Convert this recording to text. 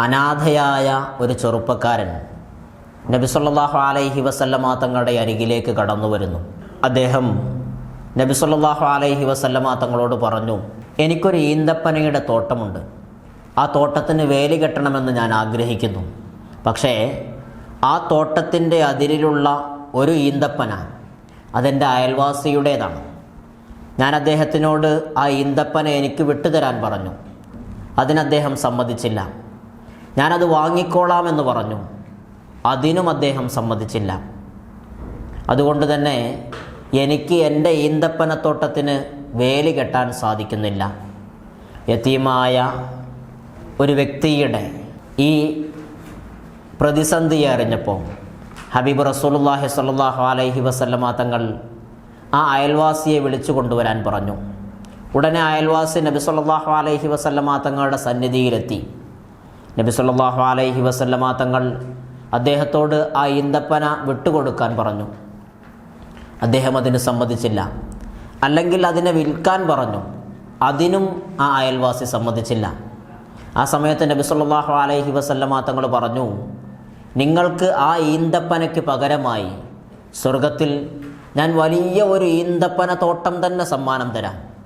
അനാഥയായ ഒരു ചെറുപ്പക്കാരൻ നബി സല്ലല്ലാഹു അലൈഹി വസല്ലമ തങ്ങളുടെ അരികിലേക്ക് കടന്നു വരുന്നു. അദ്ദേഹം നബി സല്ലല്ലാഹു അലൈഹി വസല്ലമ തങ്ങളോട് പറഞ്ഞു, എനിക്കൊരു ഈന്തപ്പനയുടെ തോട്ടമുണ്ട്. ആ തോട്ടത്തിന് വേലി കെട്ടണമെന്ന് ഞാൻ ആഗ്രഹിക്കുന്നു. പക്ഷേ ആ തോട്ടത്തിൻ്റെ അതിരിലുള്ള ഒരു ഈന്തപ്പന അതെൻ്റെ അയൽവാസിയുടേതാണ്. ഞാൻ അദ്ദേഹത്തിനോട് ആ ഈന്തപ്പന എനിക്ക് വിട്ടുതരാൻ പറഞ്ഞു. അതിന് അദ്ദേഹം സമ്മതിച്ചില്ല. ഞാനത് വാങ്ങിക്കോളാമെന്ന് പറഞ്ഞു. അതിനും അദ്ദേഹം സമ്മതിച്ചില്ല. അതുകൊണ്ട് തന്നെ എനിക്ക് എൻ്റെ ഈന്തപ്പനത്തോട്ടത്തിന് വേലി കെട്ടാൻ സാധിക്കുന്നില്ല. യതീമായ ഒരു വ്യക്തിയുടെ ഈ പ്രതിസന്ധി അറിഞ്ഞപ്പോൾ ഹബീബ് റസൂലുള്ളാഹി സ്വല്ലല്ലാഹു അലൈഹി വസല്ലമ തങ്ങൾ ആ അയൽവാസിയെ വിളിച്ചു കൊണ്ടുവരാൻ പറഞ്ഞു. ഉടനെ അയൽവാസി നബി സല്ലല്ലാഹു അലൈഹി വസല്ലമ തങ്ങളുടെ സന്നിധിയിലെത്തി. നബി സല്ലല്ലാഹു അലൈഹി വസല്ലമ തങ്ങൾ അദ്ദേഹത്തോട് ആ ഈന്തപ്പന വിട്ടുകൊടുക്കാൻ പറഞ്ഞു. അദ്ദേഹം അതിന് സമ്മതിച്ചില്ല. അല്ലെങ്കിൽ അതിനെ വിൽക്കാൻ പറഞ്ഞു. അതിനും ആ അയൽവാസി സമ്മതിച്ചില്ല. ആ സമയത്ത് നബി സല്ലല്ലാഹു അലൈഹി വസല്ലമ തങ്ങൾ പറഞ്ഞു, നിങ്ങൾക്ക് ആ ഈന്തപ്പനയ്ക്ക് പകരമായി സ്വർഗത്തിൽ ഞാൻ വലിയ ഒരു ഈന്തപ്പന തോട്ടം തന്നെ സമ്മാനം തരാം.